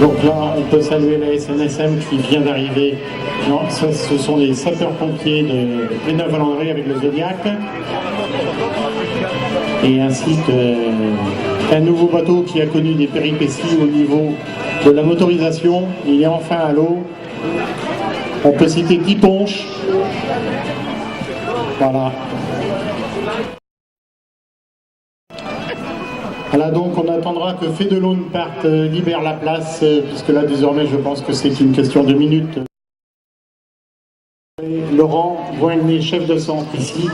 Donc là, on peut saluer la SNSM qui vient d'arriver. Non, ce sont les sapeurs-pompiers de Villeneuve-Valandré avec le Zodiac. Et ainsi qu'un nouveau bateau qui a connu des péripéties au niveau de la motorisation. Il est enfin à l'eau. On peut citer Guy Ponche. Voilà. Voilà, donc on attendra que Fédelone parte, libère la place, puisque là désormais je pense que c'est une question de minutes. Laurent Voigné, chef de centre ici,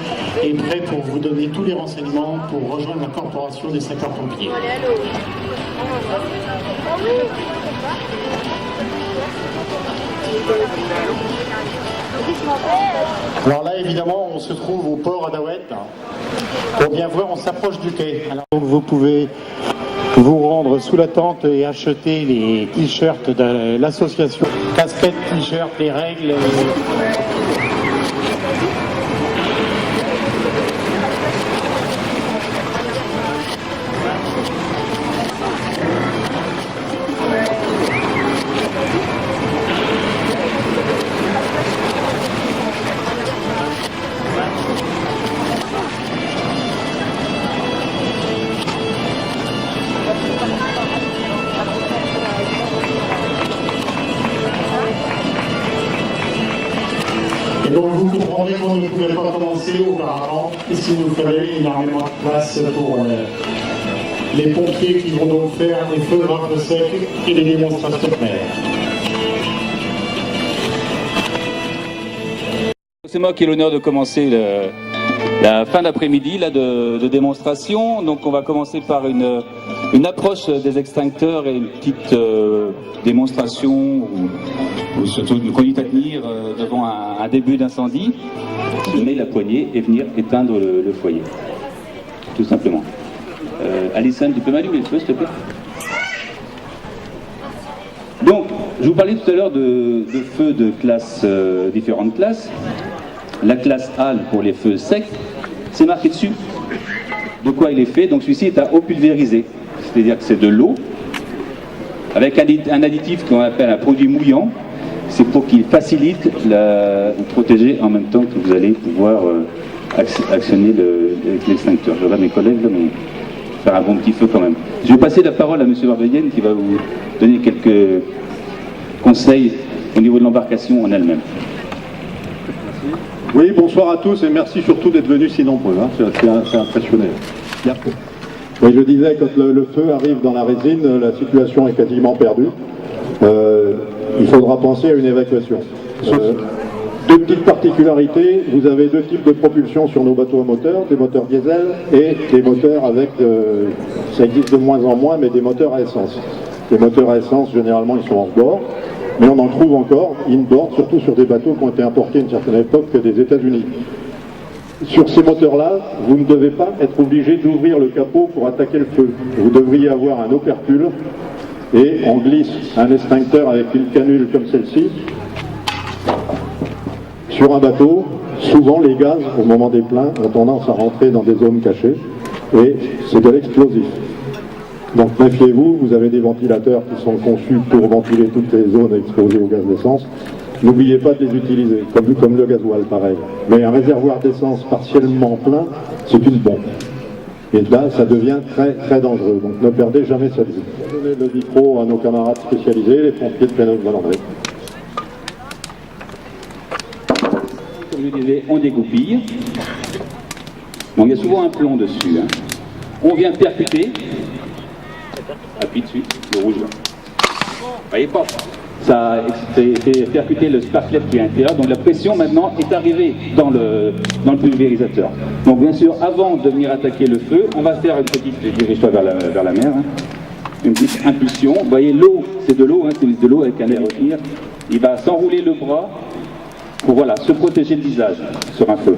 est prêt pour vous donner tous les renseignements pour rejoindre la corporation des sapeurs-pompiers. Alors là, évidemment, on se trouve au port Adawet. Pour bien voir, on s'approche du quai. Alors, donc vous pouvez vous rendre sous la tente et acheter les t-shirts de l'association. Casquettes, t-shirts, les règles. Et donc vous comprendrez qu'on ne pouvait pas commencer auparavant, puisqu'il nous fallait énormément de place pour les pompiers qui vont donc faire les feux grappes secs et les démonstrations de mer. C'est moi qui ai l'honneur de commencer la fin d'après-midi de démonstration. Donc on va commencer par une approche des extincteurs et une petite démonstration ou surtout une conduite à tenir devant un début d'incendie. Donner la poignée et venir éteindre le foyer. Tout simplement. Alison, tu peux m'allumer le feu s'il te plaît? Donc, je vous parlais tout à l'heure de feux de classe, différentes classes. La classe A pour les feux secs, c'est marqué dessus de quoi il est fait. Donc celui-ci est à eau pulvérisée, c'est-à-dire que c'est de l'eau avec un additif qu'on appelle un produit mouillant. C'est pour qu'il facilite la protéger en même temps que vous allez pouvoir actionner l'extincteur. Je vois mes collègues là, mais faire un bon petit feu quand même. Je vais passer la parole à M. Barbedienne qui va vous donner quelques conseils au niveau de l'embarcation en elle-même. Oui, bonsoir à tous et merci surtout d'être venus si nombreux, hein. C'est impressionnant. Oui, je disais, quand le feu arrive dans la résine, la situation est quasiment perdue. Il faudra penser à une évacuation. Deux petites particularités, vous avez deux types de propulsion sur nos bateaux à moteur, des moteurs diesel et des moteurs avec, ça existe de moins en moins, mais des moteurs à essence. Les moteurs à essence, généralement, ils sont hors-bord. Mais on en trouve encore inboard, surtout sur des bateaux qui ont été importés à une certaine époque des États-Unis. Sur ces moteurs-là, vous ne devez pas être obligé d'ouvrir le capot pour attaquer le feu. Vous devriez avoir un opercule et on glisse un extincteur avec une canule comme celle-ci sur un bateau. Souvent, les gaz, au moment des pleins, ont tendance à rentrer dans des zones cachées et c'est de l'explosif. Donc méfiez-vous, vous avez des ventilateurs qui sont conçus pour ventiler toutes les zones exposées au gaz d'essence. N'oubliez pas de les utiliser, comme le gasoil pareil. Mais un réservoir d'essence partiellement plein, c'est une bombe. Et là, ça devient très très dangereux. Donc ne perdez jamais cette vie. Je vais donner le micro à nos camarades spécialisés, les pompiers de Villeneuve-Valandré. Comme je disais, on dégoupille. Bon, il y a souvent un plomb dessus. Hein. On vient percuter. Appuie dessus, le rouge là. Voyez pas, ça fait percuter le sparklet qui est à l'intérieur, donc la pression maintenant est arrivée dans le pulvérisateur. Donc bien sûr, avant de venir attaquer le feu, on va faire une petite, dirige-toi vers la mer, hein, une petite impulsion. Vous voyez, l'eau, c'est de l'eau, hein, c'est de l'eau avec un air retire. Il va s'enrouler le bras pour voilà, se protéger le visage sur un feu.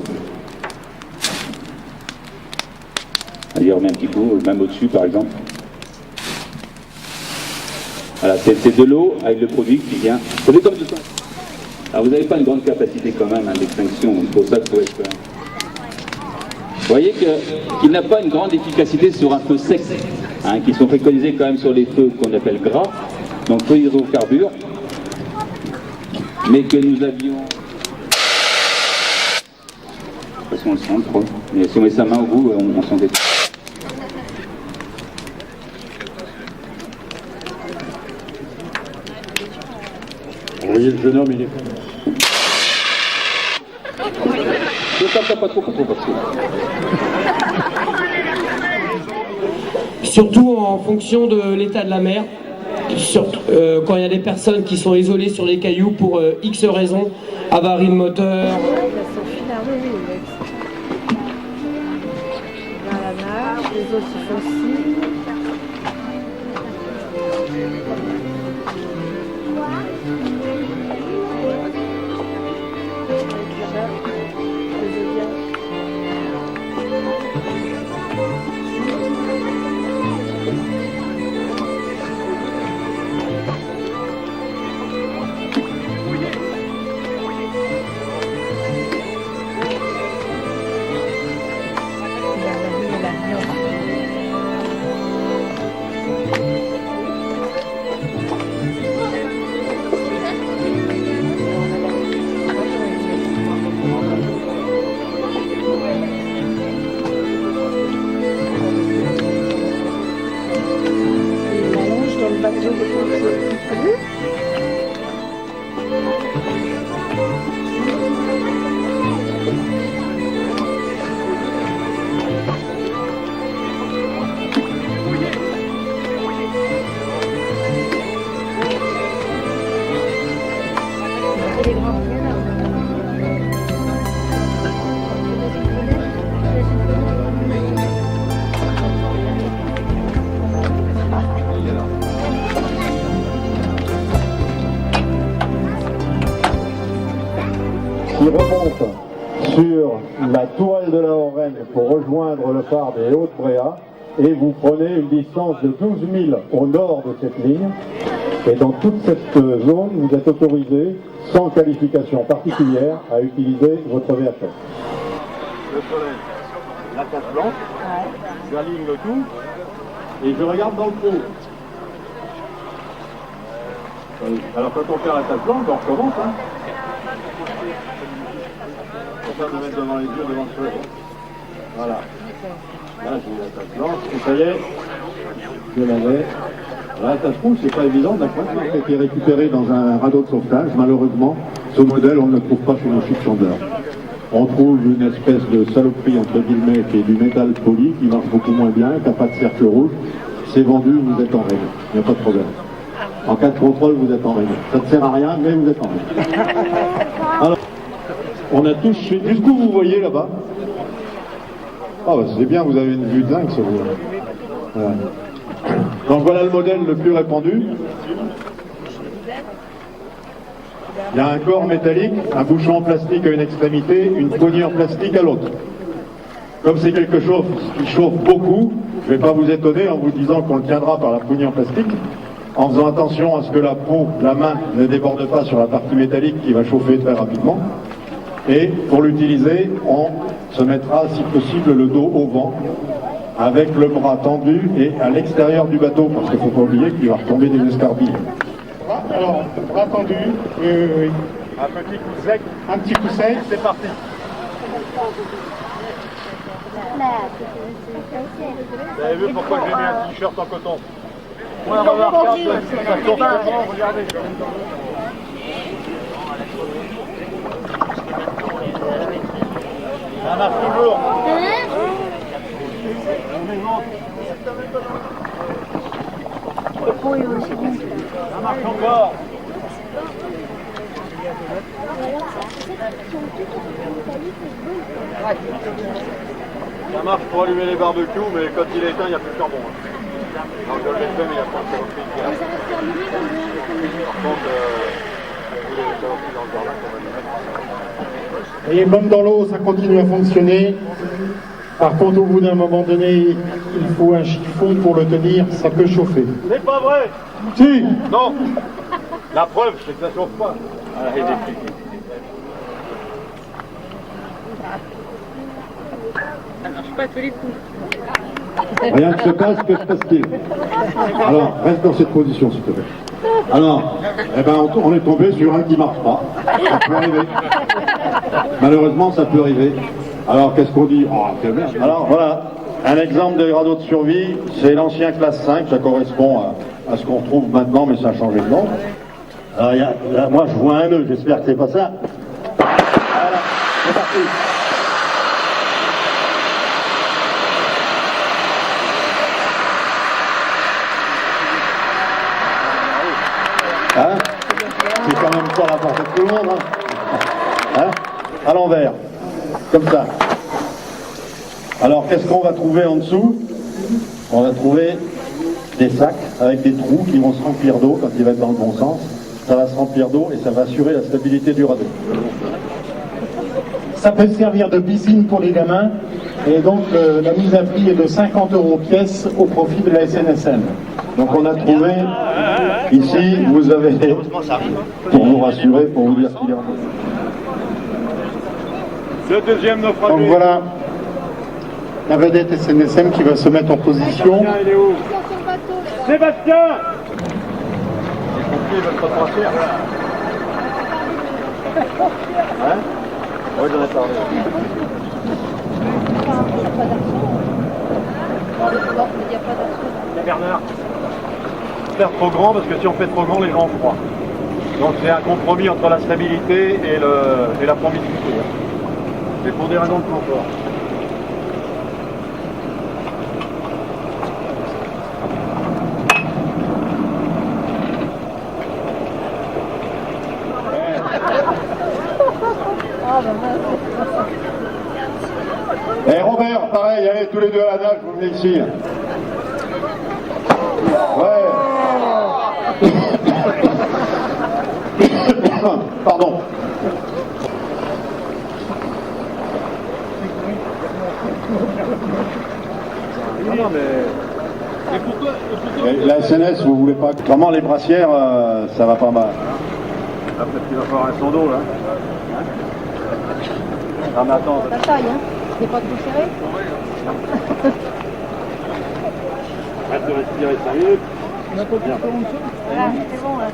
Allez, on remet un petit coup, même au-dessus par exemple. Voilà, c'est de l'eau avec le produit qui vient. Vous savez comme ça. Alors vous n'avez pas une grande capacité quand même hein, d'extinction, donc pour ça il faut être. Vous voyez qu'il n'a pas une grande efficacité sur un feu sec, hein, qui sont préconisés quand même sur les feux qu'on appelle gras. donc feu hydrocarbures, mais que nous avions... Parce qu'on le sent trop, mais si on met sa main au bout, on s'en détruit. Vous voyez le jeune homme, il est... Pas trop. Surtout en fonction de l'état de la mer, quand il y a des personnes qui sont isolées sur les cailloux pour X raisons, avarie de moteur. Les autres ils font aussi. Qui remonte sur la tourelle de la Horraine pour rejoindre le phare des Hautes-Bréas et vous prenez une distance de 12 000 au nord de cette ligne et dans toute cette zone vous êtes autorisé sans qualification particulière à utiliser votre VHF. Le soleil, la case blanche, j'aligne le tout et je regarde dans le trou. Alors quand on fait la case blanche, on recommence. Hein. De mettre devant les yeux, devant le soleil. Voilà. Là, j'ai la tasse blanche, et ça y est, je l'avais. La tasse rouge, c'est pas évident, d'accord. Ça a été récupéré dans un radeau de sauvetage. Malheureusement, ce modèle, on ne le trouve pas chez nos shipchanders. On trouve une espèce de saloperie, entre guillemets, qui est du métal poli, qui marche beaucoup moins bien, qui n'a pas de cercle rouge. C'est vendu, vous êtes en règle. Il n'y a pas de problème. En cas de contrôle, vous êtes en règle. Ça ne sert à rien, mais vous êtes en règle. Alors, on a tous fait... Jusqu'où vous voyez là-bas? Ah bah c'est bien, vous avez une vue dingue, ça vous. Voilà. Donc voilà le modèle le plus répandu. Il y a un corps métallique, un bouchon en plastique à une extrémité, une poignée en plastique à l'autre. Comme c'est quelque chose qui chauffe beaucoup, je ne vais pas vous étonner en vous disant qu'on le tiendra par la poignée en plastique, en faisant attention à ce que la peau, la main, ne déborde pas sur la partie métallique qui va chauffer très rapidement. Et pour l'utiliser, on se mettra si possible le dos au vent, avec le bras tendu et à l'extérieur du bateau, parce qu'il ne faut pas oublier qu'il va retomber des escarbilles. Alors, bras tendu, oui. Un petit coup sec, un petit coup sec, c'est parti. Vous avez vu pourquoi j'ai mis un t-shirt en coton? Ouais, regardez. Ça marche toujours. Ça marche encore. Ça marche pour allumer les barbecues, mais quand il est éteint, il n'y a plus de charbon. Donc je l'ai fait, mais il n'y a pas de charbon. Par contre, dans le jardin, on va les mettre. Et même dans l'eau, ça continue à fonctionner. Par contre, au bout d'un moment donné, il faut un chiffon pour le tenir, ça peut chauffer. C'est pas vrai. Si. Non. La preuve, c'est que ça chauffe pas. Ça marche pas tous les coups. Rien ne se passe, que se passe-t-il? Alors, reste dans cette position, s'il te plaît. Alors, eh ben, on est tombé sur un qui marche pas. Ça peut arriver. Malheureusement, ça peut arriver. Alors, qu'est-ce qu'on dit? Oh, quelle merde. Alors, voilà, un exemple de radeau de survie, c'est l'ancien classe 5, ça correspond à ce qu'on retrouve maintenant, mais ça a changé de nom. Alors, là, moi, je vois un nœud, j'espère que c'est pas ça. Voilà, c'est parti. Hein? C'est quand même pas la portée de tout le monde, hein? À l'envers, comme ça. Alors, qu'est-ce qu'on va trouver en dessous? On va trouver des sacs avec des trous qui vont se remplir d'eau quand il va être dans le bon sens. Ça va se remplir d'eau et ça va assurer la stabilité du radeau. Ça peut servir de piscine pour les gamins, et donc la mise à prix est de 50 € pièce au profit de la SNSM. Donc on a trouvé, ici, vous avez, pour vous rassurer, pour vous dire qu'il est en haut. Le deuxième naufragé. Donc voilà la vedette SNSM qui va se mettre en position. Il est où? Sébastien. Ils veulent pas te cher. Hein? Oui, j'en ai parlé. Bernard. Faire trop grand, parce que si on fait trop grand, les gens ont froid. Donc c'est un compromis entre la stabilité et la promiscuité. C'est pour des raisons de confort. Et Robert, pareil, allez tous les deux à la nage, vous venez ici. Ouais. Pardon. Non, mais... Et pourquoi Et la SNS, vous voulez pas... Comment les brassières, ça va pas mal. Ah, peut-être qu'il va falloir un son d'eau, là. Ah, mais attends. La taille, hein? C'est pas trop serré? Arrête de respirer 5 minutes. Voilà, c'est bon, là.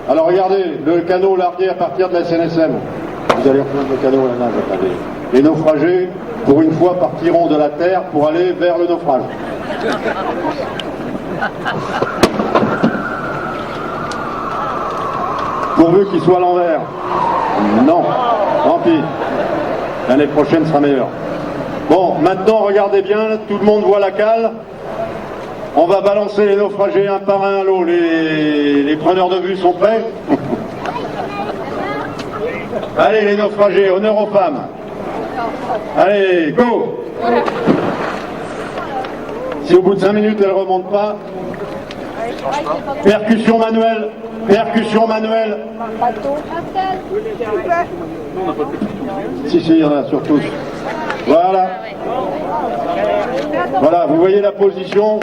Alors regardez, le canot largué à partir de la SNSM. Vous allez reprendre le canot à la nage, attendez. Les naufragés, pour une fois, partiront de la terre pour aller vers le naufrage. Pourvu qu'il soit à l'envers. Non, tant pis. L'année prochaine sera meilleure. Bon, maintenant, regardez bien, tout le monde voit la cale. On va balancer les naufragés un par un à l'eau. Les preneurs de vue sont prêts? Allez, les naufragés, honneur aux femmes. Allez, go! Si au bout de 5 minutes, elle ne remonte pas, percussion manuelle, percussion manuelle. Si, il y en a sur tous. Voilà. Voilà, vous voyez la position.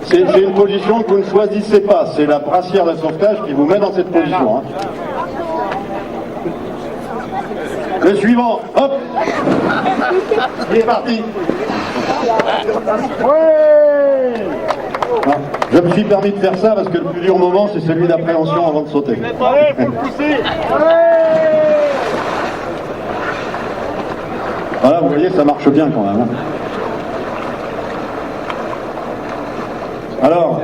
C'est une position que vous ne choisissez pas. C'est la brassière de sauvetage qui vous met dans cette position. Hein. Le suivant, hop. Il est parti. Non, je me suis permis de faire ça parce que le plus dur moment, c'est celui d'appréhension avant de sauter. Voilà, vous voyez, ça marche bien quand même. Hein. Alors,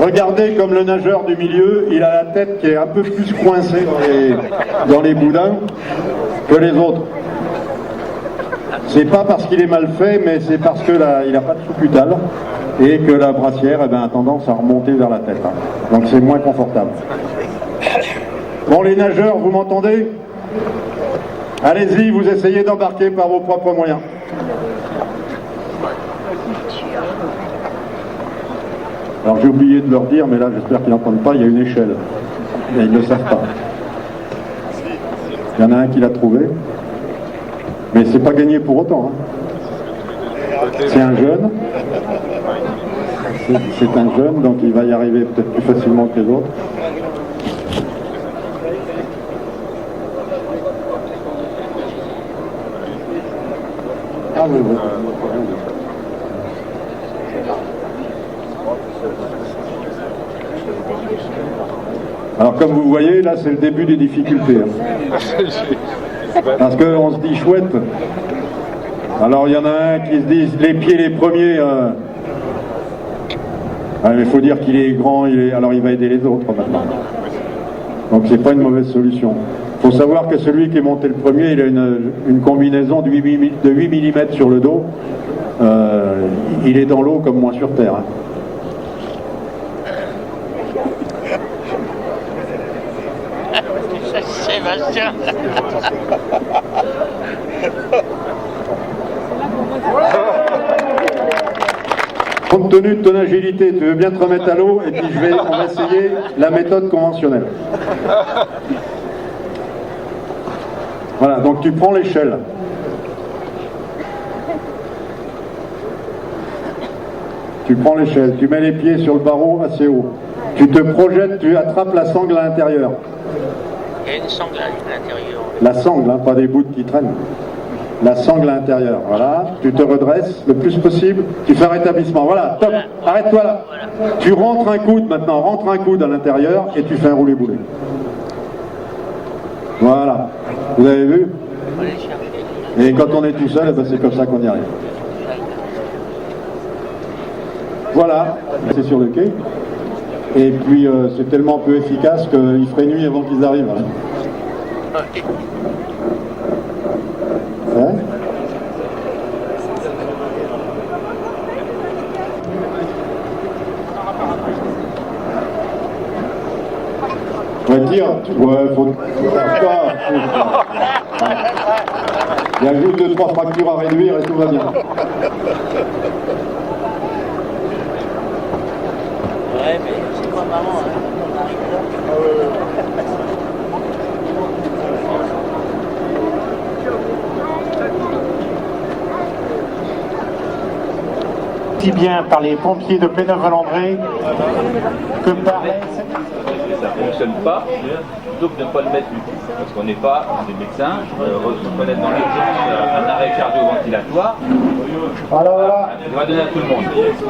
regardez comme le nageur du milieu, il a la tête qui est un peu plus coincée dans les boudins que les autres. C'est pas parce qu'il est mal fait, mais c'est parce que il n'a pas de sous-cutal et que la brassière a tendance à remonter vers la tête. Hein. Donc c'est moins confortable. Bon, les nageurs, vous m'entendez? Allez-y, vous essayez d'embarquer par vos propres moyens. Alors j'ai oublié de leur dire, mais là j'espère qu'ils n'entendent pas, il y a une échelle. Et ils ne le savent pas. Il y en a un qui l'a trouvé. Mais c'est pas gagné pour autant. Hein. C'est un jeune. C'est un jeune, donc il va y arriver peut-être plus facilement que les autres. Ah oui, oui. Alors comme vous voyez, là c'est le début des difficultés. Hein. Parce qu'on se dit chouette. Alors il y en a un qui se dit les pieds les premiers. Ah, mais il faut dire qu'il est grand, alors il va aider les autres maintenant. Donc c'est pas une mauvaise solution. Il faut savoir que celui qui est monté le premier, il a une combinaison de 8 mm sur le dos. Il est dans l'eau comme moi sur terre. Hein. Sébastien. Compte tenu de ton agilité, tu veux bien te remettre à l'eau et puis on va essayer la méthode conventionnelle. Voilà, donc tu prends l'échelle. Tu prends l'échelle, tu mets les pieds sur le barreau assez haut. Tu te projettes, tu attrapes la sangle à l'intérieur. Il y a une sangle à l'intérieur. La sangle, hein, pas des bouts qui traînent. La sangle à l'intérieur, voilà. Tu te redresses le plus possible. Tu fais un rétablissement, voilà, top. Arrête-toi là. Tu rentres un coude maintenant, rentre un coude à l'intérieur et tu fais un roulé-boulé. Voilà. Vous avez vu? Et quand on est tout seul, ben c'est comme ça qu'on y arrive. Voilà, c'est sur le quai. Et puis c'est tellement peu efficace qu'il ferait nuit avant qu'ils arrivent. Hein? On va dire, ouais, faut il y a juste 2-3 fractures à réduire et tout va bien. Ouais, mais c'est pas marrant, hein. Aussi bien par les pompiers de Pléneuf-Valandré que par les... Ça ne fonctionne pas, plutôt que de ne pas le mettre du tout. Parce qu'on n'est pas des médecins, reconnaître dans l'urgence un arrêt cardio-ventilatoire, on va donner à tout le monde.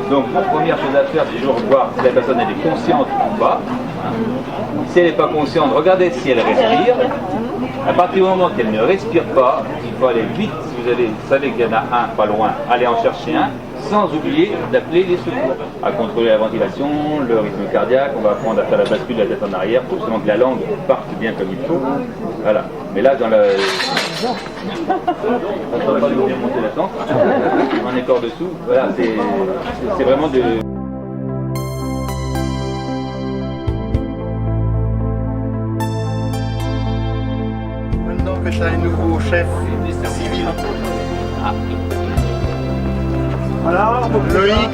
Donc la première chose à faire, c'est toujours voir si la personne elle est consciente ou pas. Si elle n'est pas consciente, regardez si elle respire. À partir du moment qu'elle ne respire pas, il faut aller vite. Si vous savez qu'il y en a un pas loin, allez en chercher un, sans oublier d'appeler les secours, à contrôler la ventilation, le rythme cardiaque. On va apprendre à faire la bascule de la tête en arrière pour justement que la langue parte bien comme il faut. Voilà. Mais là, dans le... on ne peut pas nous remonter la tente. On est corps dessous. Voilà, c'est vraiment de... Maintenant que tu as un nouveau chef civil. Ah. Alors, Loïc,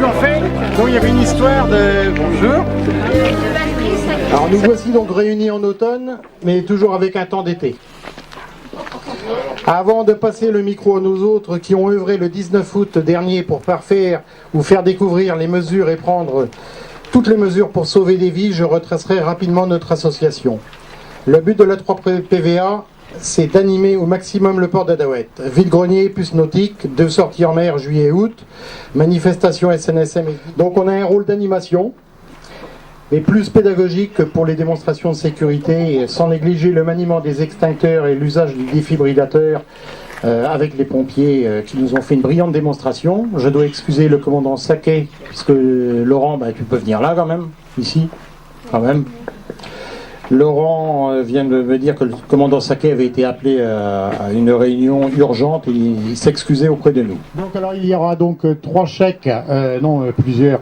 En fait, donc il y avait une histoire de... Bonjour. Alors nous voici donc réunis en automne, mais toujours avec un temps d'été. Avant de passer le micro à nos autres qui ont œuvré le 19 août dernier pour parfaire ou faire découvrir les mesures et prendre toutes les mesures pour sauver des vies, je retracerai rapidement notre association. Le but de la 3 PVA, c'est d'animer au maximum le port d'Adaouette. Vide-grenier, puce nautique, 2 sorties en mer juillet et août, manifestation SNSM. Donc on a un rôle d'animation, mais plus pédagogique que pour les démonstrations de sécurité, sans négliger le maniement des extincteurs et l'usage du défibrillateur avec les pompiers qui nous ont fait une brillante démonstration. Je dois excuser le commandant Saquet, puisque Laurent, tu peux venir là quand même, ici, quand même. Laurent vient de me dire que le commandant Saquet avait été appelé à une réunion urgente et il s'excusait auprès de nous. Donc alors il y aura donc 3 chèques, plusieurs,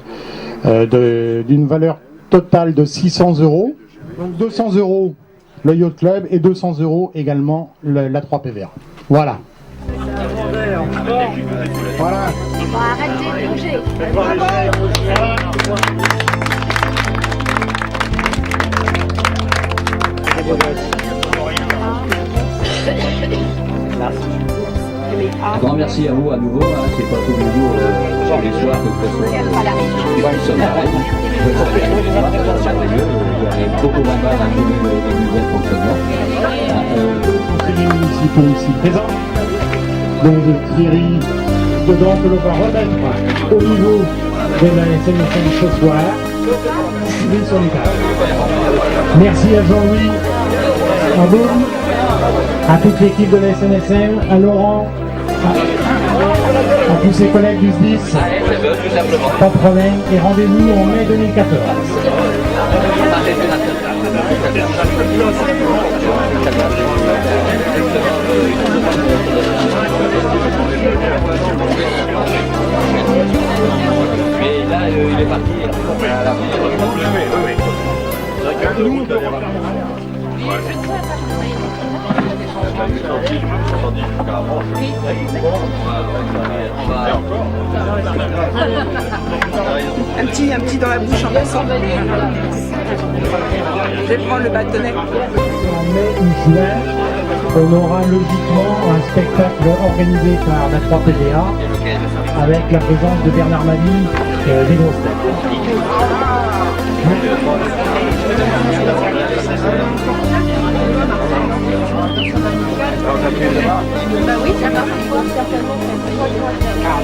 d'une valeur totale de 600 €. Donc 200 € le Yacht Club et 200 € également la 3 PVA. Voilà. Voilà. Bon, arrêtez de bouger. Grand merci à vous à nouveau, hein. C'est pas tous les jours, les soirs que vous recevez. merveilleux. Il y aurait beaucoup moins mal à trouver les nouvelles fonctionnements. Conseillers municipaux ici présents. Donc Thierry dedans que l'on va remettre au niveau de la SNSM ce soir, distribué sur les tables. Merci à Jean-Louis, à Boum, à toute l'équipe de la SNSM, à Laurent, à tous ses collègues du SDIS. Pas de problème, et rendez-vous en mai 2014. Mais là, il est parti. Un petit dans la bouche en passant. Je vais prendre le bâtonnet. En mai ou juin, on aura logiquement un spectacle organisé par la 3PGA avec la présence de Bernard Mabille des grosses têtes. Bah oui, ça va pouvoir certainement faire